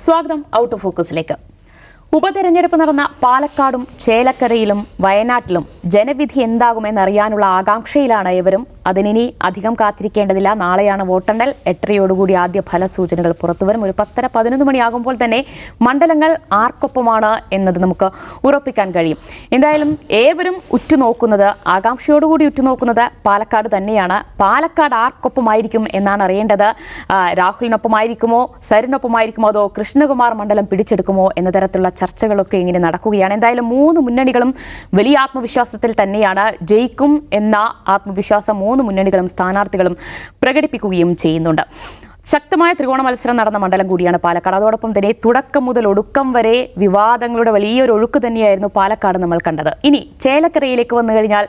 സ്വാഗതം out of ഫോക്കസിലേക്ക്. ഉപതെരഞ്ഞെടുപ്പ് നടന്ന പാലക്കാടും ചേലക്കരയിലും വയനാട്ടിലും ജനവിധി എന്താകുമെന്നറിയാനുള്ള ആകാംക്ഷയിലാണ് ഏവരും. അതിനി അധികം കാത്തിരിക്കേണ്ടതില്ല. നാളെയാണ് വോട്ടെണ്ണൽ. 8:30 ആദ്യ ഫലസൂചനകൾ പുറത്തുവരും. ഒരു 10-11 മണിയാകുമ്പോൾ തന്നെ മണ്ഡലങ്ങൾ ആർക്കൊപ്പമാണ് എന്നത് നമുക്ക് ഉറപ്പിക്കാൻ കഴിയും. എന്തായാലും ഏവരും ഉറ്റുനോക്കുന്നത്, ആകാംക്ഷയോടുകൂടി ഉറ്റുനോക്കുന്നത് പാലക്കാട് തന്നെയാണ്. പാലക്കാട് ആർക്കൊപ്പമായിരിക്കും എന്നാണ് അറിയേണ്ടത്. രാഹുലിനൊപ്പമായിരിക്കുമോ, സരിനൊപ്പമായിരിക്കുമോ, അതോ കൃഷ്ണകുമാർ മണ്ഡലം പിടിച്ചെടുക്കുമോ എന്ന തരത്തിലുള്ള ചർച്ചകളൊക്കെ ഇങ്ങനെ നടക്കുകയാണ്. എന്തായാലും 3 മുന്നണികളും വലിയ ആത്മവിശ്വാസത്തിൽ തന്നെയാണ്. ജയിക്കും എന്ന ആത്മവിശ്വാസം 3 മുന്നണികളും സ്ഥാനാർത്ഥികളും പ്രകടിപ്പിക്കുകയും ചെയ്യുന്നുണ്ട്. ശക്തമായ ത്രികോണ മത്സരം നടന്ന മണ്ഡലം കൂടിയാണ് പാലക്കാട്. അതോടൊപ്പം തന്നെ തുടക്കം മുതൽ ഒടുക്കം വരെ വിവാദങ്ങളുടെ വലിയൊരു ഒഴുക്ക് തന്നെയായിരുന്നു പാലക്കാട് നമ്മൾ കണ്ടത്. ഇനി ചേലക്കരയിലേക്ക് വന്നു കഴിഞ്ഞാൽ,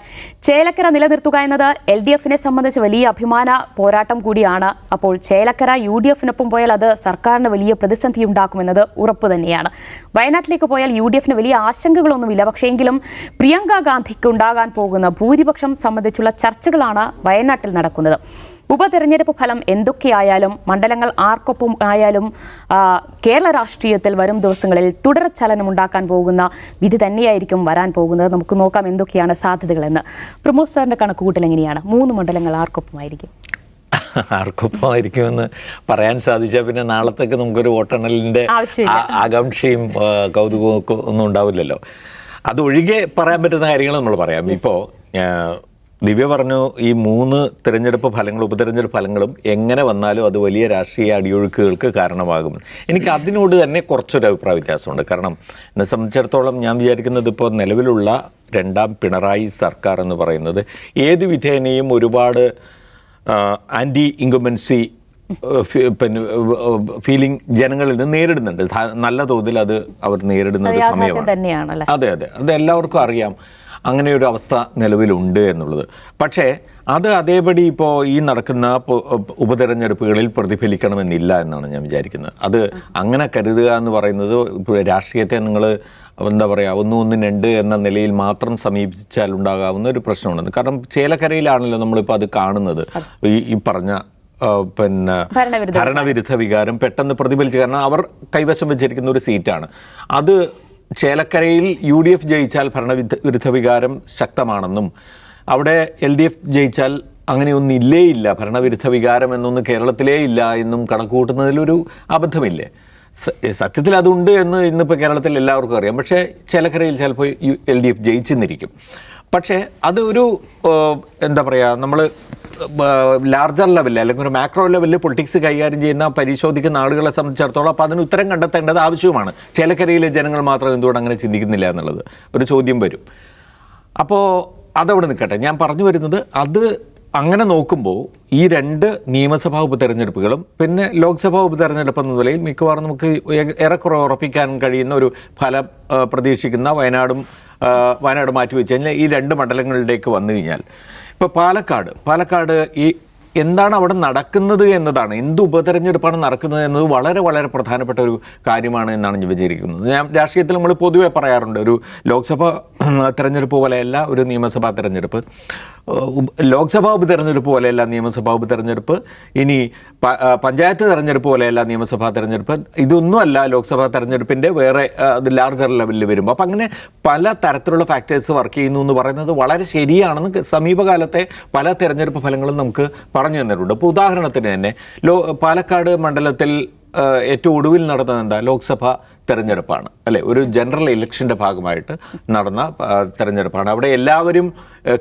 ചേലക്കര നിലനിർത്തുക എന്നത് LDFനെ സംബന്ധിച്ച് വലിയ അഭിമാന പോരാട്ടം കൂടിയാണ്. അപ്പോൾ ചേലക്കര UDFനൊപ്പം പോയാൽ അത് സർക്കാരിന് വലിയ പ്രതിസന്ധി ഉണ്ടാക്കുമെന്നത് ഉറപ്പ് തന്നെയാണ്. വയനാട്ടിലേക്ക് പോയാൽ UDFന് വലിയ ആശങ്കകളൊന്നുമില്ല. പക്ഷേ എങ്കിലും പ്രിയങ്ക ഗാന്ധിക്ക് ഉണ്ടാകാൻ പോകുന്ന ഭൂരിപക്ഷം സംബന്ധിച്ചുള്ള ചർച്ചകളാണ് വയനാട്ടിൽ നടക്കുന്നത്. ഉപതെരഞ്ഞെടുപ്പ് ഫലം എന്തൊക്കെയായാലും, മണ്ഡലങ്ങൾ ആർക്കൊപ്പം ആയാലും, കേരള രാഷ്ട്രീയത്തിൽ വരും ദിവസങ്ങളിൽ തുടർചലനം ഉണ്ടാക്കാൻ പോകുന്ന വിധി തന്നെയായിരിക്കും വരാൻ പോകുന്നത്. നമുക്ക് നോക്കാം എന്തൊക്കെയാണ് സാധ്യതകളെന്ന്. പ്രമോദ് സാറിന്റെ കണക്കുകൂട്ടൽ എങ്ങനെയാണ്? 3 മണ്ഡലങ്ങൾ ആർക്കൊപ്പമായിരിക്കും? ആർക്കൊപ്പമായിരിക്കുമെന്ന് പറയാൻ സാധിച്ചാൽ പിന്നെ നാളത്തേക്ക് നമുക്കൊരു വോട്ടെണ്ണലിന്റെ ആകാംക്ഷയും കൗതുകവും ഒന്നും ഉണ്ടാവില്ലല്ലോ. അതൊഴികെ പറയാൻ പറ്റുന്ന കാര്യങ്ങൾ നമ്മൾ പറയാം. ഇപ്പോൾ ദിവ്യ പറഞ്ഞു, ഈ 3 തിരഞ്ഞെടുപ്പ് ഫലങ്ങളും ഉപതെരഞ്ഞെടുപ്പ് ഫലങ്ങളും എങ്ങനെ വന്നാലും അത് വലിയ രാഷ്ട്രീയ അടിയൊഴുക്കുകൾക്ക് കാരണമാകും. എനിക്ക് അതിനോട് തന്നെ കുറച്ചൊരു അഭിപ്രായ വ്യത്യാസമുണ്ട്. കാരണം എന്നെ സംബന്ധിച്ചിടത്തോളം ഞാൻ വിചാരിക്കുന്നത്, ഇപ്പോൾ നിലവിലുള്ള 2ാം പിണറായി സർക്കാർ എന്ന് പറയുന്നത് ഏത് വിധേനയും ഒരുപാട് ആൻറ്റി ഇൻകംബൻസി പിന്നെ ഫീലിംഗ് ജനങ്ങളിൽ നിന്ന് നേരിടുന്നുണ്ട്. നല്ല തോതിൽ അത് അവർ നേരിടുന്നത് സമയമാണ്. അതെ, അത് എല്ലാവർക്കും അറിയാം. അങ്ങനെ ഒരു അവസ്ഥ നിലവിലുണ്ട് എന്നുള്ളത്. പക്ഷേ അത് അതേപടി ഇപ്പോൾ ഈ നടക്കുന്ന ഉപതെരഞ്ഞെടുപ്പുകളിൽ പ്രതിഫലിക്കണമെന്നില്ല എന്നാണ് ഞാൻ വിചാരിക്കുന്നത്. അത് അങ്ങനെ കരുതുക എന്ന് പറയുന്നത് രാഷ്ട്രീയത്തെ നിങ്ങൾ എന്താ പറയുക, 1-1-2 എന്ന നിലയിൽ മാത്രം സമീപിച്ചാൽ ഉണ്ടാകാവുന്ന ഒരു പ്രശ്നമുണ്ട്. കാരണം ചേലക്കരയിലാണല്ലോ നമ്മളിപ്പോൾ അത് കാണുന്നത്. ഈ പറഞ്ഞ പിന്നെ ഭരണവിരുദ്ധ വികാരം പെട്ടെന്ന് പ്രതിഫലിച്ചു. കാരണം അവർ കൈവശം വെച്ചിരിക്കുന്ന ഒരു സീറ്റാണ് അത്. ചേലക്കരയിൽ UDF ജയിച്ചാൽ ഭരണവിരുദ്ധ വികാരം ശക്തമാണെന്നും അവിടെ LDF ജയിച്ചാൽ അങ്ങനെയൊന്നും ഇല്ല, ഭരണവിരുദ്ധ വികാരം എന്നൊന്നും കേരളത്തിലേ ഇല്ല എന്നും കണക്കുകൂട്ടുന്നതിലൊരു അബദ്ധമില്ലേ? സത്യത്തിൽ അതുണ്ട് എന്ന് ഇന്നിപ്പോൾ കേരളത്തിൽ എല്ലാവർക്കും അറിയാം. പക്ഷേ ചേലക്കരയിൽ ചിലപ്പോൾ LDF ജയിച്ചെന്നിരിക്കും. പക്ഷേ അത് ഒരു എന്താ പറയുക, നമ്മൾ ലാർജർ ലെവലിൽ അല്ലെങ്കിൽ ഒരു മാക്രോ ലെവലിൽ പൊളിറ്റിക്സ് കൈകാര്യം ചെയ്യുന്ന പരിശോധിക്കുന്ന ആളുകളെ സംബന്ധിച്ചിടത്തോളം അപ്പോൾ അതിന് ഉത്തരം കണ്ടെത്തേണ്ടത് ആവശ്യവുമാണ്. ചേലക്കരയിലെ ജനങ്ങൾ മാത്രം എന്തുകൊണ്ട് അങ്ങനെ ചിന്തിക്കുന്നില്ല എന്നുള്ളത് ഒരു ചോദ്യം വരും. അപ്പോൾ അതവിടെ നിൽക്കട്ടെ. ഞാൻ പറഞ്ഞു വരുന്നത്, അത് അങ്ങനെ നോക്കുമ്പോൾ ഈ 2 നിയമസഭാ ഉപതെരഞ്ഞെടുപ്പുകളും പിന്നെ ലോക്സഭാ ഉപതെരഞ്ഞെടുപ്പ് എന്ന നിലയിൽ മിക്കവാറും നമുക്ക് ഏറെക്കുറെ ഉറപ്പിക്കാൻ കഴിയുന്ന ഒരു ഫലം പ്രതീക്ഷിക്കുന്ന വയനാട് മാറ്റിവെച്ച് കഴിഞ്ഞാൽ ഈ 2 മണ്ഡലങ്ങളിലേക്ക് വന്നു കഴിഞ്ഞാൽ, ഇപ്പോൾ പാലക്കാട് ഈ എന്താണ് അവിടെ നടക്കുന്നത് എന്നതാണ്, എന്ത് ഉപതെരഞ്ഞെടുപ്പാണ് നടക്കുന്നത് എന്നത് വളരെ വളരെ പ്രധാനപ്പെട്ട ഒരു കാര്യമാണ് എന്നാണ് ഞാൻ വിചാരിക്കുന്നത്. ഞാൻ രാഷ്ട്രീയത്തിൽ നമ്മൾ പൊതുവെ പറയാറുണ്ട്, ഒരു ലോക്സഭാ തെരഞ്ഞെടുപ്പ് പോലെയല്ല ഒരു നിയമസഭാ തെരഞ്ഞെടുപ്പ്, ലോക്സഭാ ഉപതെരഞ്ഞെടുപ്പ് പോലെയല്ല നിയമസഭാ ഉപതെരഞ്ഞെടുപ്പ്, ഇനി പഞ്ചായത്ത് തെരഞ്ഞെടുപ്പ് പോലെയല്ല നിയമസഭാ തെരഞ്ഞെടുപ്പ്, ഇതൊന്നുമല്ല ലോക്സഭാ തെരഞ്ഞെടുപ്പിൻ്റെ വേറെ അത് ലാർജർ ലെവലിൽ വരുമ്പോൾ. അപ്പം അങ്ങനെ പല തരത്തിലുള്ള ഫാക്ടേഴ്സ് വർക്ക് ചെയ്യുന്നു എന്ന് പറയുന്നത് വളരെ ശരിയാണെന്ന് സമീപകാലത്തെ പല തെരഞ്ഞെടുപ്പ് ഫലങ്ങളും നമുക്ക് പറഞ്ഞു തന്നിട്ടുണ്ട്. ഇപ്പോൾ ഉദാഹരണത്തിന് തന്നെ പാലക്കാട് മണ്ഡലത്തിൽ ഏറ്റവും ഒടുവിൽ നടന്നത് എന്താ? ലോക്സഭാ തെരഞ്ഞെടുപ്പാണ് അല്ലേ? ഒരു ജനറൽ ഇലക്ഷൻ്റെ ഭാഗമായിട്ട് നടന്ന തെരഞ്ഞെടുപ്പാണ്. അവിടെ എല്ലാവരും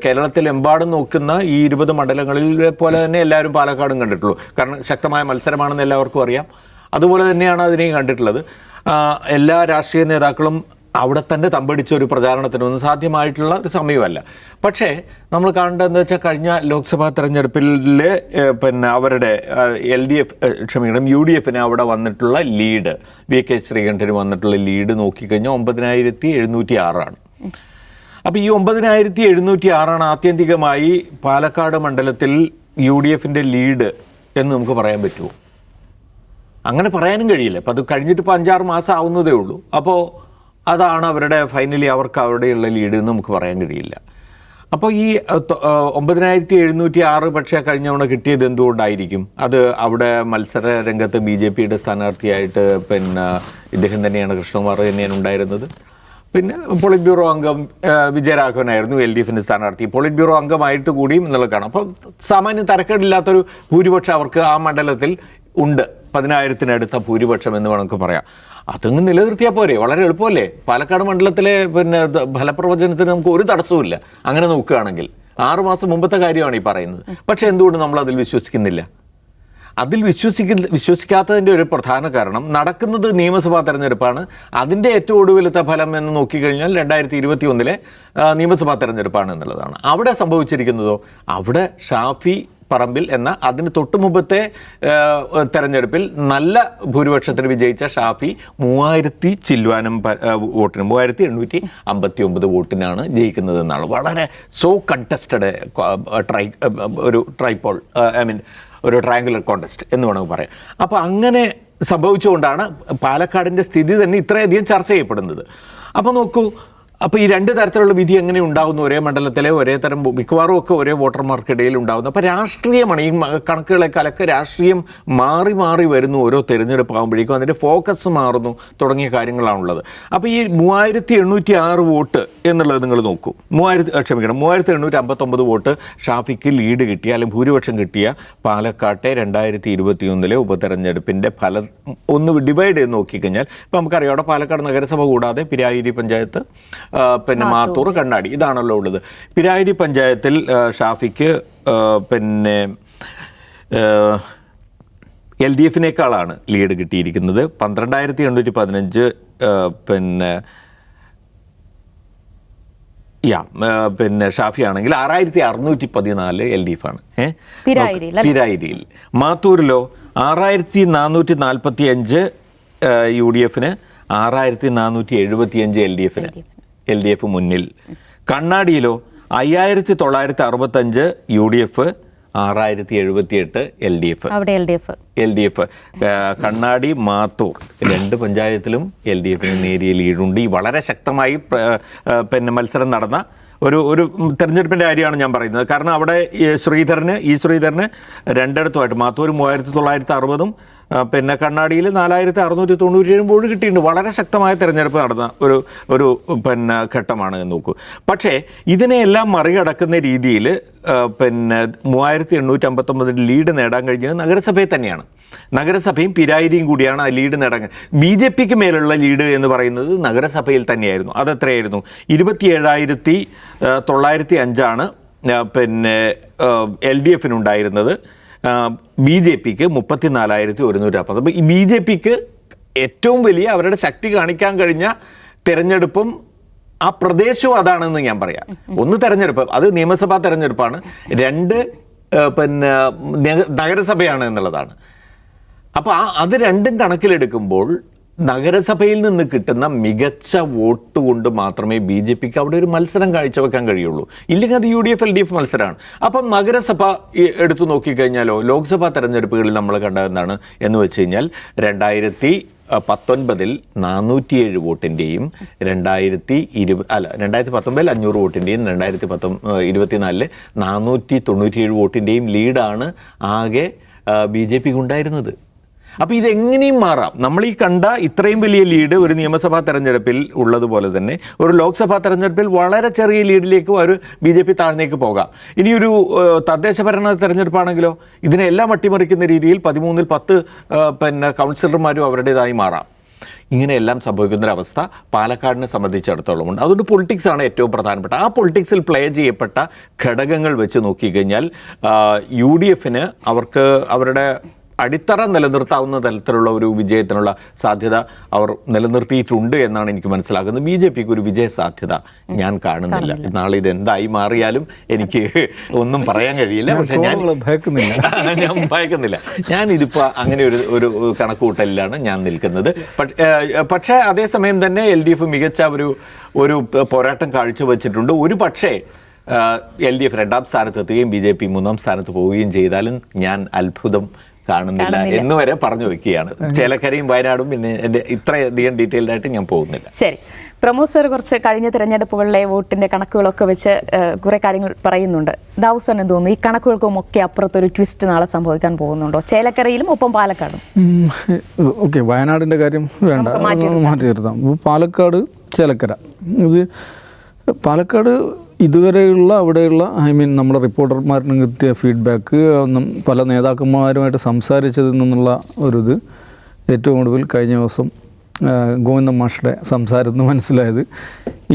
കേരളത്തിലെമ്പാടും നോക്കുന്ന ഈ 20 മണ്ഡലങ്ങളിൽ പോലെ തന്നെ എല്ലാവരും പാലക്കാടും കണ്ടിട്ടുള്ളൂ. കാരണം ശക്തമായ മത്സരമാണെന്ന് എല്ലാവർക്കും അറിയാം. അതുപോലെ തന്നെയാണ് അതിനെയും കണ്ടിട്ടുള്ളത്. എല്ലാ രാഷ്ട്രീയ നേതാക്കളും അവിടെ തന്നെ തമ്പടിച്ച ഒരു പ്രചാരണത്തിനൊന്നും സാധ്യമായിട്ടുള്ള ഒരു സമയമല്ല. പക്ഷേ നമ്മൾ കാണേണ്ടതെന്ന് വെച്ചാൽ, കഴിഞ്ഞ ലോക്സഭാ തെരഞ്ഞെടുപ്പിൽ പിന്നെ അവരുടെ UDFന് അവിടെ വന്നിട്ടുള്ള ലീഡ്, VK ശ്രീകണ്ഠന് വന്നിട്ടുള്ള ലീഡ് നോക്കിക്കഴിഞ്ഞാൽ 9706 അപ്പോൾ ഈ 9706 ആത്യന്തികമായി പാലക്കാട് മണ്ഡലത്തിൽ UDFൻ്റെ ലീഡ് എന്ന് നമുക്ക് പറയാൻ പറ്റുമോ? അങ്ങനെ പറയാനും കഴിയില്ല. അപ്പോൾ അത് കഴിഞ്ഞിട്ട് ഇപ്പോൾ 5-6 മാസം ആവുന്നതേ ഉള്ളൂ. അപ്പോൾ അതാണ് അവരുടെ ഫൈനലി അവർക്ക് അവിടെയുള്ള ലീഡ് എന്ന് നമുക്ക് പറയാൻ കഴിയില്ല. അപ്പോൾ ഈ 9706 പക്ഷേ കഴിഞ്ഞ തവണ കിട്ടിയത് എന്തുകൊണ്ടായിരിക്കും? അത് അവിടെ മത്സര രംഗത്ത് BJPയുടെ സ്ഥാനാർത്ഥിയായിട്ട് പിന്നെ ഇദ്ദേഹം തന്നെയാണ്, കൃഷ്ണകുമാർ തന്നെയാണ് ഉണ്ടായിരുന്നത്. പിന്നെ പോളിറ്റ് ബ്യൂറോ അംഗം വിജയരാഘവനായിരുന്നു LDFിൻ്റെ സ്ഥാനാർത്ഥി. പോളിറ്റ് ബ്യൂറോ അംഗമായിട്ട് കൂടിയും എന്നുള്ളതാണ്. അപ്പോൾ സാമാന്യം തരക്കേടില്ലാത്തൊരു ഭൂരിപക്ഷം അവർക്ക് ആ മണ്ഡലത്തിൽ ഉണ്ട്. 10,000-നടുത്ത ഭൂരിപക്ഷം എന്ന് വേണമെങ്കിൽ പറയാം. അതങ്ങ് നിലനിർത്തിയാൽ പോരെ, വളരെ എളുപ്പമല്ലേ? പാലക്കാട് മണ്ഡലത്തിലെ പിന്നെ ഫലപ്രവചനത്തിന് നമുക്ക് ഒരു തടസ്സവുമില്ല അങ്ങനെ നോക്കുകയാണെങ്കിൽ. 6 മാസം മുമ്പത്തെ കാര്യമാണ് ഈ പറയുന്നത്. പക്ഷെ എന്തുകൊണ്ട് നമ്മൾ അതിൽ വിശ്വസിക്കുന്നില്ല? അതിൽ വിശ്വസിക്കാത്തതിൻ്റെ ഒരു പ്രധാന കാരണം, നടക്കുന്നത് നിയമസഭാ തെരഞ്ഞെടുപ്പാണ്. അതിൻ്റെ ഏറ്റവും ഒടുവിലത്തെ ഫലം എന്ന് നോക്കിക്കഴിഞ്ഞാൽ 2021 നിയമസഭാ തെരഞ്ഞെടുപ്പാണ് എന്നുള്ളതാണ്. അവിടെ സംഭവിച്ചിരിക്കുന്നതോ, അവിടെ ഷാഫി പറമ്പിൽ എന്ന അതിന് തൊട്ടു മുമ്പത്തെ തെരഞ്ഞെടുപ്പിൽ നല്ല ഭൂരിപക്ഷത്തിന് വിജയിച്ച ഷാഫി 3000 ചില്ലുവാനും വോട്ടിന് 3859 വോട്ടിനാണ് ജയിക്കുന്നത് എന്നാണ്. വളരെ സോ കണ്ടസ്റ്റഡ് ഒരു ട്രൈപോൾ, ഒരു ട്രയാങ്കുലർ കോണ്ടസ്റ്റ് എന്ന് വേണമെങ്കിൽ പറയാം. അപ്പോൾ അങ്ങനെ സംഭവിച്ചുകൊണ്ടാണ് പാലക്കാടിൻ്റെ സ്ഥിതി തന്നെ ഇത്രയധികം ചർച്ച ചെയ്യപ്പെടുന്നത്. അപ്പോൾ നോക്കൂ, അപ്പോൾ ഈ രണ്ട് തരത്തിലുള്ള വിധി എങ്ങനെ ഉണ്ടാകുന്നു? ഒരേ മണ്ഡലത്തിലെ ഒരേ തരം മിക്കവാറും ഒക്കെ ഒരേ വോട്ടർമാർക്കിടയിൽ ഉണ്ടാകുന്നു. അപ്പോൾ രാഷ്ട്രീയമാണ് ഈ കണക്കുകളെക്കാളൊക്കെ രാഷ്ട്രീയം മാറി മാറി വരുന്നു. ഓരോ തെരഞ്ഞെടുപ്പ് ആകുമ്പോഴേക്കും അതിൻ്റെ ഫോക്കസ് മാറുന്നു തുടങ്ങിയ കാര്യങ്ങളാണുള്ളത്. അപ്പോൾ ഈ 3806 വോട്ട് എന്നുള്ളത് നിങ്ങൾ നോക്കൂ. 3859 വോട്ട് ഷാഫിക്ക് ലീഡ് കിട്ടിയ, അല്ലെങ്കിൽ ഭൂരിപക്ഷം കിട്ടിയ പാലക്കാട്ടെ 2021 ഉപതെരഞ്ഞെടുപ്പിൻ്റെ ഫലം ഒന്ന് ഡിവൈഡ് ചെയ്ത് നോക്കിക്കഴിഞ്ഞാൽ ഇപ്പം നമുക്കറിയാം, അവിടെ പാലക്കാട് നഗരസഭ കൂടാതെ പിരായിരി പഞ്ചായത്ത്, പിന്നെ മാത്തൂർ, കണ്ണാടി, ഇതാണല്ലോ ഉള്ളത്. പിരായിരി പഞ്ചായത്തിൽ ഷാഫിക്ക് പിന്നെ LDFിനേക്കാളാണ് ലീഡ് കിട്ടിയിരിക്കുന്നത്. 12,815 പിന്നെ ഷാഫി ആണെങ്കിൽ 6,614 LDF ആണ് പിരായിരിയിൽ. മാത്തൂരിലോ 6,445 UDFന്, 6,475 LDF മുന്നിൽ. കണ്ണാടിയിലോ 5,965 UDF, 6,078 LDF. കണ്ണാടി, മാത്തൂർ രണ്ട് പഞ്ചായത്തിലും LDFന് നേരിയ ലീഡുണ്ട്. ഈ വളരെ ശക്തമായി പിന്നെ മത്സരം നടന്ന ഒരു തെരഞ്ഞെടുപ്പിൻ്റെ കാര്യമാണ് ഞാൻ പറയുന്നത്. കാരണം അവിടെ ശ്രീധരന് രണ്ടിടത്തുമായിട്ട്, മാത്തൂർ 3,960 പിന്നെ കണ്ണാടിയിൽ 4,697 വോട്ട് കിട്ടിയിട്ടുണ്ട്. വളരെ ശക്തമായ തെരഞ്ഞെടുപ്പ് നടന്ന ഒരു പിന്നെ ഘട്ടമാണ് എന്ന് നോക്കൂ. പക്ഷേ ഇതിനെയെല്ലാം മറികടക്കുന്ന രീതിയിൽ പിന്നെ 3,859 ലീഡ് നേടാൻ കഴിഞ്ഞത് നഗരസഭയിൽ തന്നെയാണ്. നഗരസഭയും പിരായിരിയും കൂടിയാണ് ആ ലീഡ് നേടാൻ. BJPക്ക് മേലുള്ള ലീഡ് എന്ന് പറയുന്നത് നഗരസഭയിൽ തന്നെയായിരുന്നു. അതെത്രയായിരുന്നു? 27,905 പിന്നെ LDFിനുണ്ടായിരുന്നത്. BJPക്ക് 34,140. അപ്പോൾ ഈ BJPക്ക് ഏറ്റവും വലിയ അവരുടെ ശക്തി കാണിക്കാൻ കഴിഞ്ഞ തിരഞ്ഞെടുപ്പും ആ പ്രദേശവും അതാണെന്ന് ഞാൻ പറയാം. ഒന്ന് തെരഞ്ഞെടുപ്പ്, അത് നിയമസഭാ തെരഞ്ഞെടുപ്പാണ്. 2 പിന്നെ നഗരസഭയാണ് എന്നുള്ളതാണ്. അപ്പോൾ അത് രണ്ടും കണക്കിലെടുക്കുമ്പോൾ നഗരസഭയിൽ നിന്ന് കിട്ടുന്ന മികച്ച വോട്ട് കൊണ്ട് മാത്രമേ BJPക്ക് അവിടെ ഒരു മത്സരം കാഴ്ചവെക്കാൻ കഴിയുള്ളൂ. ഇല്ലെങ്കിൽ അത് UDF LDF മത്സരമാണ്. അപ്പം നഗരസഭ എടുത്തു നോക്കിക്കഴിഞ്ഞാലോ, ലോക്സഭാ തെരഞ്ഞെടുപ്പുകളിൽ നമ്മൾ കണ്ടതെന്താണ് എന്ന് വെച്ച് കഴിഞ്ഞാൽ 2019 407 വോട്ടിൻ്റെയും 2019 500 വോട്ടിൻ്റെയും 2024 497 വോട്ടിൻ്റെയും ലീഡാണ് ആകെ BJPക്ക് ഉണ്ടായിരുന്നത്. അപ്പോൾ ഇതെങ്ങനെയും മാറാം. നമ്മൾ ഈ കണ്ട ഇത്രയും വലിയ ലീഡ് ഒരു നിയമസഭാ തെരഞ്ഞെടുപ്പിൽ ഉള്ളതുപോലെ തന്നെ ഒരു ലോക്സഭാ തെരഞ്ഞെടുപ്പിൽ വളരെ ചെറിയ ലീഡിലേക്ക് ഒരു BJP താഴ്ന്നേക്ക് പോകാം. ഇനിയൊരു തദ്ദേശ ഭരണ തെരഞ്ഞെടുപ്പാണെങ്കിലോ ഇതിനെല്ലാം അട്ടിമറിക്കുന്ന രീതിയിൽ 13-ൽ 10 പിന്നെ കൗൺസിലർമാരും അവരുടേതായി മാറാം. ഇങ്ങനെയെല്ലാം സംഭവിക്കുന്നൊരവസ്ഥ പാലക്കാടിനെ സംബന്ധിച്ചിടത്തോളം ഉണ്ട്. അതുകൊണ്ട് പൊളിറ്റിക്സ് ആണ് ഏറ്റവും പ്രധാനപ്പെട്ട. ആ പൊളിറ്റിക്സിൽ പ്ലേ ചെയ്യപ്പെട്ട ഘടകങ്ങൾ വെച്ച് നോക്കിക്കഴിഞ്ഞാൽ UDFന് അവർക്ക് അവരുടെ അടിത്തറ നിലനിർത്താവുന്ന തരത്തിലുള്ള ഒരു വിജയത്തിനുള്ള സാധ്യത അവർ നിലനിർത്തിയിട്ടുണ്ട് എന്നാണ് എനിക്ക് മനസ്സിലാക്കുന്നത്. BJPക്ക് ഒരു വിജയ സാധ്യത ഞാൻ കാണുന്നില്ല. നാളെ ഇത് എന്തായി മാറിയാലും എനിക്ക് ഒന്നും പറയാൻ കഴിയില്ല. പക്ഷെ ഞാൻ ഭയക്കുന്നില്ല. ഞാനിതിപ്പോൾ അങ്ങനെ ഒരു കണക്കുകൂട്ടലിലാണ് ഞാൻ നിൽക്കുന്നത്. പക്ഷേ അതേസമയം തന്നെ LDF മികച്ച ഒരു പോരാട്ടം കാഴ്ചവെച്ചിട്ടുണ്ട്. ഒരു പക്ഷേ LDF 2ാം സ്ഥാനത്തെത്തുകയും BJP 3ാം സ്ഥാനത്ത് പോവുകയും ചെയ്താലും ഞാൻ അത്ഭുതം കാണുന്നില്ല എന്ന് വരെ പറഞ്ഞു വെക്കുകയാണ്. ചേലക്കരയും വയനാടും പിന്നെ എൻ്റെ ഇത്രയധികം ഡീറ്റെയിൽഡ് ആയിട്ട് ഞാൻ പോകുന്നില്ല. ശരി, പ്രമോദ് സർ കുറച്ച് കഴിഞ്ഞ തിരഞ്ഞെടുപ്പുകളിലെ വോട്ടിന്റെ കണക്കുകളൊക്കെ വെച്ച് കുറെ കാര്യങ്ങൾ പറയുന്നുണ്ട്. ദാവൂദ് സാറിന് തോന്നുന്നു ഈ കണക്കുകൾക്കും ഒക്കെ അപ്പുറത്തൊരു ട്വിസ്റ്റ് നാളെ സംഭവിക്കാൻ പോകുന്നുണ്ടോ, ചേലക്കരയിലും ഒപ്പം പാലക്കാടും? ഓക്കെ, വയനാടിൻ്റെ കാര്യം വേണ്ട, മാറ്റി നിർത്താം. പാലക്കാട്, ചേലക്കര, ഇത് പാലക്കാട് ഇതുവരെയുള്ള അവിടെയുള്ള നമ്മുടെ റിപ്പോർട്ടർമാരിന് കിട്ടിയ ഫീഡ്ബാക്ക്, പല നേതാക്കന്മാരുമായിട്ട് സംസാരിച്ചതിൽ നിന്നുള്ള ഒരിത് ഏറ്റവും ഒടുവിൽ കഴിഞ്ഞ ദിവസം ഗോവിന്ദ മാഷയുടെ സംസാരത്തിൽ നിന്ന് മനസ്സിലായത്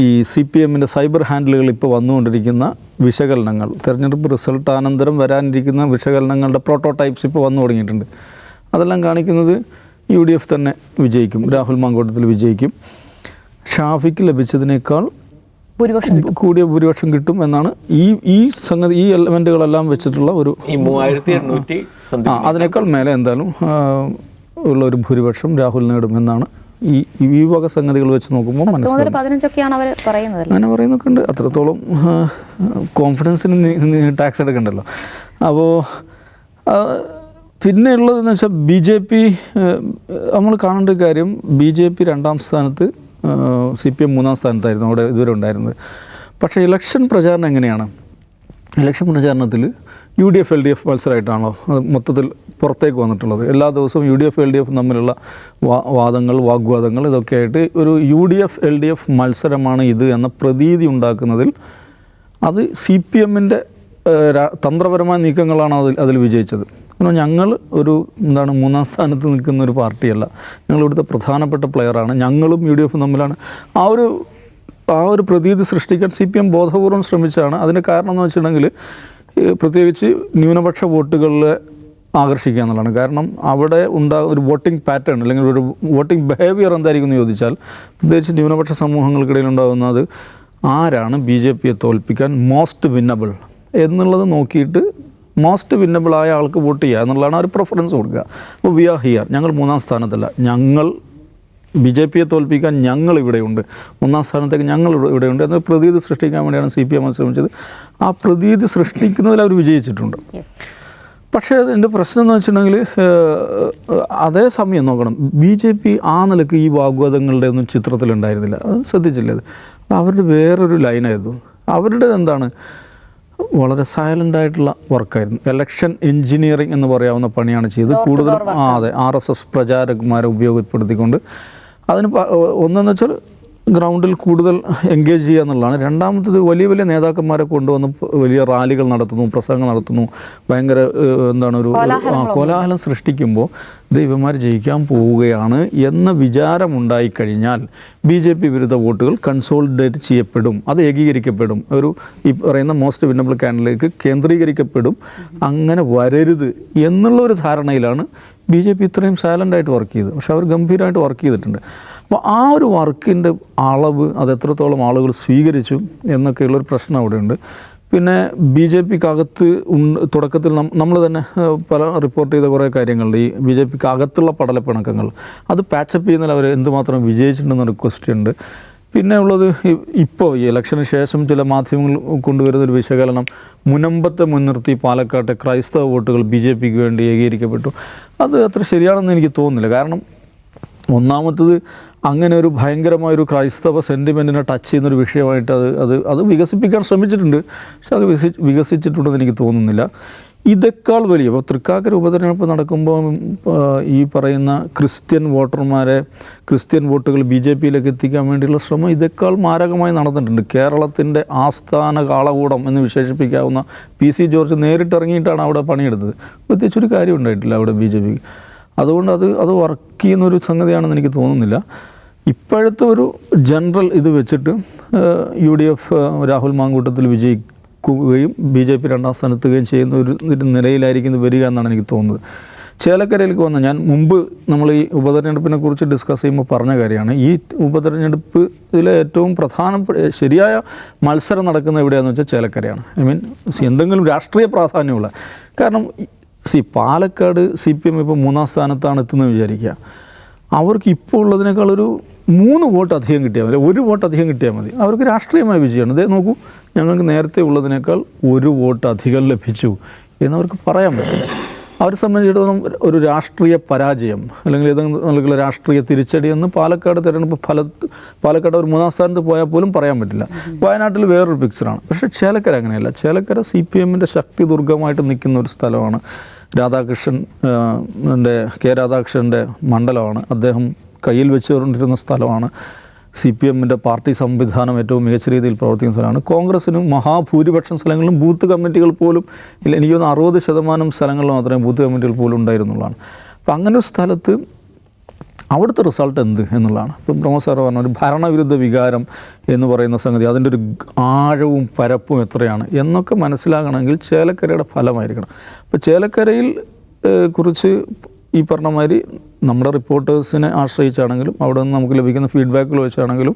ഈ CPM-ൻ്റെ സൈബർ ഹാൻഡിലുകൾ ഇപ്പോൾ വന്നുകൊണ്ടിരിക്കുന്ന വിശകലനങ്ങൾ, തെരഞ്ഞെടുപ്പ് റിസൾട്ട് അനന്തരം വരാനിരിക്കുന്ന വിശകലനങ്ങളുടെ പ്രോട്ടോടൈപ്സ് ഇപ്പോൾ വന്നു തുടങ്ങിയിട്ടുണ്ട്. അതെല്ലാം കാണിക്കുന്നത് UDF തന്നെ വിജയിക്കും, രാഹുൽ മാങ്കൂട്ടത്തിൽ വിജയിക്കും, ഷാഫിക്ക് ലഭിച്ചതിനേക്കാൾ കൂടിയ ഭൂരിപക്ഷം കിട്ടും എന്നാണ് ഈ സംഗതി, ഈ എലമെൻറ്റുകളെല്ലാം വെച്ചിട്ടുള്ള ഒരു 3800 അതിനേക്കാൾ മേലെ എന്തായാലും ഉള്ള ഒരു ഭൂരിപക്ഷം രാഹുൽ നേടും എന്നാണ് ഈ വക സംഗതികൾ വെച്ച് നോക്കുമ്പോൾ മനസ്സിലാവും. അങ്ങനെ പറയുന്നൊക്കെ ഉണ്ട്. അത്രത്തോളം കോൺഫിഡൻസിന് ടാക്സ് എടുക്കണ്ടല്ലോ. അപ്പോൾ പിന്നെ ഉള്ളതെന്ന് വെച്ചാൽ BJP നമ്മൾ കാണേണ്ട കാര്യം, BJP 2ാം സ്ഥാനത്ത്, CPM 3ാം സ്ഥാനത്തായിരുന്നു അവിടെ ഇതുവരെ ഉണ്ടായിരുന്നത്. പക്ഷേ ഇലക്ഷൻ പ്രചാരണം എങ്ങനെയാണ്? ഇലക്ഷൻ പ്രചാരണത്തിൽ UDF LDF മത്സരമായിട്ടാണല്ലോ മൊത്തത്തിൽ പുറത്തേക്ക് വന്നിട്ടുള്ളത്. എല്ലാ ദിവസവും UDF LDF തമ്മിലുള്ള വാഗ്വാദങ്ങൾ ഇതൊക്കെ ആയിട്ട് ഒരു UDF LDF മത്സരമാണ് ഇത് എന്ന പ്രതീതി ഉണ്ടാക്കുന്നതിൽ അത് CPM-ൻ്റെ തന്ത്രപരമായ നീക്കങ്ങളാണ് അതിൽ വിജയിച്ചത്. കാരണം ഞങ്ങൾ ഒരു 3ാം സ്ഥാനത്ത് നിൽക്കുന്ന ഒരു പാർട്ടിയല്ല, ഞങ്ങളിവിടുത്തെ പ്രധാനപ്പെട്ട പ്ലെയറാണ്, ഞങ്ങളും UDF തമ്മിലാണ്. ആ ഒരു പ്രതീതി സൃഷ്ടിക്കാൻ CPM ബോധപൂർവം ശ്രമിച്ചാണ്. അതിൻ്റെ കാരണം എന്ന് വെച്ചിട്ടുണ്ടെങ്കിൽ പ്രത്യേകിച്ച് ന്യൂനപക്ഷ വോട്ടുകളിൽ ആകർഷിക്കുക എന്നുള്ളതാണ്. കാരണം അവിടെ ഉണ്ടാകുന്ന ഒരു വോട്ടിംഗ് പാറ്റേൺ അല്ലെങ്കിൽ ഒരു വോട്ടിംഗ് ബിഹേവിയർ എന്തായിരിക്കും എന്ന് ചോദിച്ചാൽ, പ്രത്യേകിച്ച് ന്യൂനപക്ഷ സമൂഹങ്ങൾക്കിടയിൽ ഉണ്ടാകുന്നത് ആരാണ് BJP-യെ തോൽപ്പിക്കാൻ മോസ്റ്റ് വിന്നബിൾ എന്നുള്ളത് നോക്കിയിട്ട് മോസ്റ്റ് വിന്നബിളായ ആൾക്ക് വോട്ട് ചെയ്യുക എന്നുള്ളതാണ് ഒരു പ്രിഫറൻസ് കൊടുക്കുക. അപ്പോൾ വി ആർ ഹിയർ, ഞങ്ങൾ 3ാം സ്ഥാനത്തല്ല, ഞങ്ങൾ BJP-യെ തോൽപ്പിക്കാൻ ഞങ്ങൾ ഇവിടെയുണ്ട്, 1ാം സ്ഥാനത്തേക്ക് ഞങ്ങൾ ഇവിടെയുണ്ട് എന്ന പ്രതീതി സൃഷ്ടിക്കാൻ വേണ്ടിയാണ് CPM ശ്രമിച്ചത്. ആ പ്രതീതി സൃഷ്ടിക്കുന്നതിൽ അവർ വിജയിച്ചിട്ടുണ്ട്. പക്ഷേ അതിൻ്റെ പ്രശ്നം എന്ന് വെച്ചിട്ടുണ്ടെങ്കിൽ അതേ സമയം നോക്കണം, BJP ആ നിലക്ക് ഈ വാഗ്വാദങ്ങളുടെ ഒന്നും ചിത്രത്തിലുണ്ടായിരുന്നില്ല. അത് ശ്രദ്ധിച്ചില്ലേ? അത് അവരുടെ വേറൊരു ലൈനായിരുന്നു. അവരുടേത് എന്താണ്, വളരെ സൈലൻ്റായിട്ടുള്ള വർക്കായിരുന്നു. ഇലക്ഷൻ എൻജിനീയറിംഗ് എന്ന് പറയാവുന്ന പണിയാണ് ചെയ്ത് കൂടുതലും RSS പ്രചാരകന്മാരെ ഉപയോഗപ്പെടുത്തിക്കൊണ്ട് അതിന് ഒന്നെന്ന് വെച്ചാൽ ഗ്രൗണ്ടിൽ കൂടുതൽ എൻഗേജ് ചെയ്യുക എന്നുള്ളതാണ്. രണ്ടാമത്തത് വലിയ വലിയ നേതാക്കന്മാരെ കൊണ്ടുവന്ന് വലിയ റാലികൾ നടത്തുന്നു, പ്രസംഗങ്ങൾ നടത്തുന്നു, ഭയങ്കര ഒരു കോലാഹലം സൃഷ്ടിക്കുമ്പോൾ ദൈവന്മാർ ജയിക്കാൻ പോവുകയാണ് എന്ന വിചാരമുണ്ടായിക്കഴിഞ്ഞാൽ BJP വിരുദ്ധ വോട്ടുകൾ കൺസോളിഡേറ്റ് ചെയ്യപ്പെടും, അത് ഏകീകരിക്കപ്പെടും, ഈ പറയുന്ന മോസ്റ്റ് വിന്നബിൾ ക്യാൻഡിഡേറ്റ് കേന്ദ്രീകരിക്കപ്പെടും. അങ്ങനെ വരരുത് എന്നുള്ള ഒരു ധാരണയിലാണ് BJP ഇത്രയും സൈലൻ്റായിട്ട് വർക്ക് ചെയ്തത്. പക്ഷെ അവർ ഗംഭീരമായിട്ട് വർക്ക് ചെയ്തിട്ടുണ്ട്. അപ്പോൾ ആ ഒരു വർക്കിൻ്റെ അളവ്, അത് എത്രത്തോളം ആളുകൾ സ്വീകരിച്ചു എന്നൊക്കെയുള്ളൊരു പ്രശ്നം അവിടെയുണ്ട്. പിന്നെ BJP-ക്കകത്ത് തുടക്കത്തിൽ നമ്മൾ തന്നെ പല റിപ്പോർട്ട് ചെയ്ത കുറേ കാര്യങ്ങളുണ്ട്. ഈ BJP-ക്കകത്തുള്ള പടലപ്പിണക്കങ്ങൾ അത് പാച്ചപ്പ് ചെയ്യുന്നതിൽ അവർ എന്തുമാത്രം വിജയിച്ചിട്ടുണ്ടെന്നൊരു ക്വസ്റ്റ്യൻ ഉണ്ട്. പിന്നെ ഉള്ളത് ഇപ്പോൾ ഈ ഇലക്ഷന് ശേഷം ചില മാധ്യമങ്ങൾ കൊണ്ടുവരുന്നൊരു വിശകലനം, മുനമ്പത്തെ മുൻനിർത്തി പാലക്കാട്ടെ ക്രൈസ്തവ വോട്ടുകൾ BJP-ക്ക് വേണ്ടി ഏകീകരിക്കപ്പെട്ടു. അത് അത്ര ശരിയാണെന്ന് എനിക്ക് തോന്നുന്നില്ല. കാരണം ഒന്നാമത്തത് അങ്ങനെ ഒരു ഭയങ്കരമായൊരു ക്രൈസ്തവ സെൻറ്റിമെൻറ്റിനെ ടച്ച് ചെയ്യുന്നൊരു വിഷയമായിട്ട് അത് വികസിപ്പിക്കാൻ ശ്രമിച്ചിട്ടുണ്ട്. പക്ഷെ അത് വികസിച്ചിട്ടുണ്ടെന്ന് എനിക്ക് തോന്നുന്നില്ല. ഇതേക്കാൾ വലിയ, ഇപ്പോൾ തൃക്കാക്കര ഉപതെരഞ്ഞെടുപ്പ് നടക്കുമ്പോൾ ഈ പറയുന്ന ക്രിസ്ത്യൻ വോട്ടുകൾ BJP-യിലേക്ക് എത്തിക്കാൻ വേണ്ടിയുള്ള ശ്രമം ഇതേക്കാൾ മാരകമായി നടന്നിട്ടുണ്ട്. കേരളത്തിൻ്റെ ആസ്ഥാന കാളകൂടം എന്ന് വിശേഷിപ്പിക്കാവുന്ന PC ജോർജ് നേരിട്ടിറങ്ങിയിട്ടാണ് അവിടെ പണിയെടുത്തത്. പ്രത്യേകിച്ചൊരു കാര്യം ഉണ്ടായിട്ടില്ല അവിടെ BJP-ക്ക്. അതുകൊണ്ട് അത് വർക്ക് ചെയ്യുന്നൊരു സംഗതിയാണെന്ന് എനിക്ക് തോന്നുന്നില്ല. ഇപ്പോഴത്തെ ഒരു ജനറൽ ഇത് വെച്ചിട്ട് UDF രാഹുൽ മാങ്കൂട്ടത്തിൽ വിജയിക്കുകയും BJP 2ാം സ്ഥാനത്തുകയും ചെയ്യുന്ന ഒരു നിലയിലായിരിക്കും ഇത് വരിക എന്നാണ് എനിക്ക് തോന്നുന്നത്. ചേലക്കരയിലേക്ക് വന്ന ഞാൻ മുമ്പ് നമ്മൾ ഈ ഉപതെരഞ്ഞെടുപ്പിനെ കുറിച്ച് ഡിസ്കസ് ചെയ്യുമ്പോൾ പറഞ്ഞ കാര്യമാണ്, ഈ ഉപതെരഞ്ഞെടുപ്പിലെ ഏറ്റവും ശരിയായ മത്സരം നടക്കുന്ന എവിടെയാണെന്ന് വെച്ചാൽ ചേലക്കരയാണ്. എന്തെങ്കിലും രാഷ്ട്രീയ പ്രാധാന്യമുള്ള, കാരണം പാലക്കാട് CPM ഇപ്പോൾ 3ാം സ്ഥാനത്താണ് എത്തുന്നത് വിചാരിക്കുക. അവർക്ക് ഇപ്പോൾ ഉള്ളതിനേക്കാൾ ഒരു 3 വോട്ട് അധികം കിട്ടിയാൽ മതി, 1 വോട്ട് അധികം കിട്ടിയാൽ മതി, അവർക്ക് രാഷ്ട്രീയമായ വിജയമാണ്. ഇതേ നോക്കൂ, ഞങ്ങൾക്ക് നേരത്തെ ഉള്ളതിനേക്കാൾ 1 വോട്ട് അധികം ലഭിച്ചു എന്നവർക്ക് പറയാൻ പറ്റില്ല. അവരെ സംബന്ധിച്ചിടത്തോളം ഒരു രാഷ്ട്രീയ പരാജയം അല്ലെങ്കിൽ ഏതെങ്കിലും രാഷ്ട്രീയ തിരിച്ചടിയെന്ന് പാലക്കാട് തിരഞ്ഞെടുപ്പ് പാലക്കാട് ഒരു 3-ാം സ്ഥാനത്ത് പോയാൽ പോലും പറയാൻ പറ്റില്ല. വയനാട്ടിൽ വേറൊരു പിക്ചറാണ്. പക്ഷേ ചേലക്കര അങ്ങനെയല്ല. ചേലക്കര CPMൻ്റെ ശക്തി ദുർഗമായിട്ട് നിൽക്കുന്ന ഒരു സ്ഥലമാണ്. കെ രാധാകൃഷ്ണൻ്റെ മണ്ഡലമാണ്. അദ്ദേഹം കയ്യിൽ വെച്ചുകൊണ്ടിരുന്ന സ്ഥലമാണ്. CPMൻ്റെ പാർട്ടി സംവിധാനം ഏറ്റവും മികച്ച രീതിയിൽ പ്രവർത്തിക്കുന്ന സ്ഥലമാണ്. കോൺഗ്രസ്സിനും മഹാഭൂരിപക്ഷം സ്ഥലങ്ങളിലും ബൂത്ത് കമ്മിറ്റികൾ പോലും ഇല്ല. എനിക്ക് തോന്നുന്നു 60% സ്ഥലങ്ങളിൽ മാത്രമേ ബൂത്ത് കമ്മിറ്റികൾ പോലും ഉണ്ടായിരുന്നുള്ളതാണ്. അപ്പം അങ്ങനെ ഒരു സ്ഥലത്ത് അവിടുത്തെ റിസൾട്ട് എന്ത് എന്നുള്ളതാണ്. ഇപ്പം പ്രമോദ് സാർ പറഞ്ഞ ഒരു ഭരണവിരുദ്ധ വികാരം എന്ന് പറയുന്ന സംഗതി, അതിൻ്റെ ഒരു ആഴവും പരപ്പും എത്രയാണ് എന്നൊക്കെ മനസ്സിലാകണമെങ്കിൽ ചേലക്കരയുടെ ഫലമായിരിക്കണം. അപ്പോൾ ചേലക്കരയിൽ കുറിച്ച് ഈ പറഞ്ഞ മാതിരി നമ്മുടെ റിപ്പോർട്ടേഴ്സിനെ ആശ്രയിച്ചാണെങ്കിലും അവിടെ നിന്ന് നമുക്ക് ലഭിക്കുന്ന ഫീഡ്ബാക്കുകൾ വെച്ചാണെങ്കിലും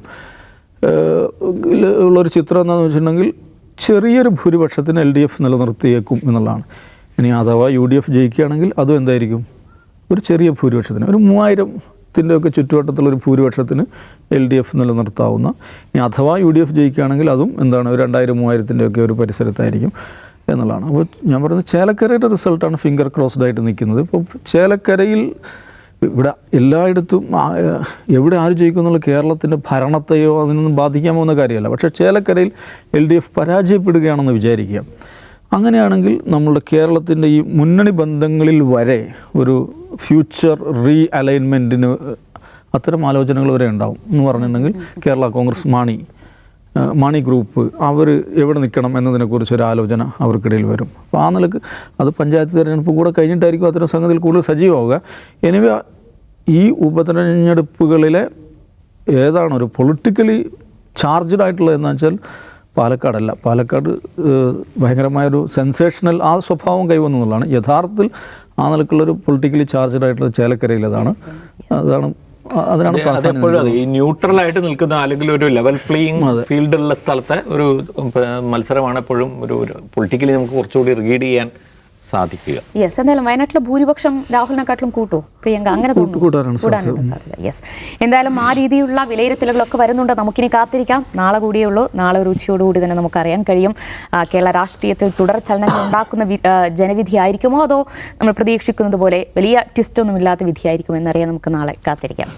ഉള്ളൊരു ചിത്രം എന്താണെന്ന് വെച്ചിട്ടുണ്ടെങ്കിൽ ചെറിയൊരു ഭൂരിപക്ഷത്തിന് LDF നിലനിർത്തിയേക്കും എന്നുള്ളതാണ്. ഇനി അഥവാ UDF ജയിക്കുകയാണെങ്കിൽ അതും എന്തായിരിക്കും, ഒരു ചെറിയ ഭൂരിപക്ഷത്തിന്, ഒരു 3000-ൻ്റെ ചുറ്റുവട്ടത്തുള്ളൊരു ഭൂരിപക്ഷത്തിന് LDF നിലനിർത്താവുന്ന. ഇനി അഥവാ UDF ജയിക്കുകയാണെങ്കിൽ അതും എന്താണ്, ഒരു 2000-3000-ൻ്റെ ഒരു പരിസരത്തായിരിക്കും എന്നുള്ളതാണ്. അപ്പോൾ ഞാൻ പറയുന്നത് ചേലക്കരയുടെ റിസൾട്ടാണ് ഫിംഗർ ക്രോസ്ഡ് ആയിട്ട് നിൽക്കുന്നത്. ഇപ്പോൾ ചേലക്കരയിൽ ഇവിടെ എല്ലായിടത്തും എവിടെ ആര് ജയിക്കും എന്നുള്ള കേരളത്തിൻ്റെ ഭരണത്തെയോ അതിനൊന്നും ബാധിക്കാൻ പോകുന്ന കാര്യമല്ല. പക്ഷേ ചേലക്കരയിൽ LDF പരാജയപ്പെടുകയാണെന്ന് വിചാരിക്കുക. അങ്ങനെയാണെങ്കിൽ നമ്മളുടെ കേരളത്തിൻ്റെ ഈ മുന്നണി ബന്ധങ്ങളിൽ വരെ ഒരു ഫ്യൂച്ചർ അലൈൻമെൻറ്റിന് അത്തരം ആലോചനകൾ വരെ ഉണ്ടാവും എന്ന് പറഞ്ഞിട്ടുണ്ടെങ്കിൽ കേരള കോൺഗ്രസ് മാണി ഗ്രൂപ്പ് അവർ എവിടെ നിൽക്കണം എന്നതിനെക്കുറിച്ച് ഒരു ആലോചന അവർക്കിടയിൽ വരും. അപ്പോൾ ആ നിലക്ക് അത് പഞ്ചായത്ത് തിരഞ്ഞെടുപ്പ് കൂടെ കഴിഞ്ഞിട്ടായിരിക്കും അത്തരം സംഗതിയിൽ കൂടുതൽ സജീവമാവുക. എനിവേ ഈ ഉപതെരഞ്ഞെടുപ്പുകളിലെ ഏതാണ് ഒരു പൊളിറ്റിക്കലി ചാർജ്ഡ് ആയിട്ടുള്ളതെന്ന് വെച്ചാൽ പാലക്കാടല്ല. പാലക്കാട് ഭയങ്കരമായൊരു സെൻസേഷണൽ ആ സ്വഭാവം കൈവന്നു എന്നുള്ളതാണ്. യഥാർത്ഥത്തിൽ ആ നിലക്കുള്ളൊരു പൊളിറ്റിക്കലി ചാർജ്ഡ് ആയിട്ടുള്ള ചേലക്കരയിൽ അതിനാണ് അതെപ്പോഴും ഈ ന്യൂട്രലായിട്ട് നിൽക്കുന്ന അല്ലെങ്കിൽ ഒരു ലെവൽ പ്ലേയിങ് ഫീൽഡുള്ള സ്ഥലത്തെ ഒരു മത്സരമാണ് എപ്പോഴും ഒരു പൊളിറ്റിക്കലി നമുക്ക് കുറച്ചുകൂടി റീഡ് ചെയ്യാൻ സാധിക്കുക. യെസ്, എന്തായാലും വയനാട്ടിലെ ഭൂരിപക്ഷം രാഹുലിനെക്കാട്ടിലും കൂട്ടോ പ്രിയങ്ക? അങ്ങനെ സാധ്യത. യെസ്, എന്തായാലും ആ രീതിയിലുള്ള വിലയിരുത്തലുകളൊക്കെ വരുന്നുണ്ട്. നമുക്കിനി കാത്തിരിക്കാം. നാളെ കൂടിയേ ഉള്ളൂ. നാളെ ഒരു ഉച്ചയോടുകൂടി തന്നെ നമുക്കറിയാൻ കഴിയും കേരള രാഷ്ട്രീയത്തിൽ തുടർ ചലനങ്ങൾ ഉണ്ടാക്കുന്ന ജനവിധി ആയിരിക്കുമോ അതോ നമ്മൾ പ്രതീക്ഷിക്കുന്നത് പോലെ വലിയ ട്വിസ്റ്റൊന്നുമില്ലാത്ത വിധിയായിരിക്കുമോ എന്നറിയാൻ നമുക്ക് നാളെ കാത്തിരിക്കാം.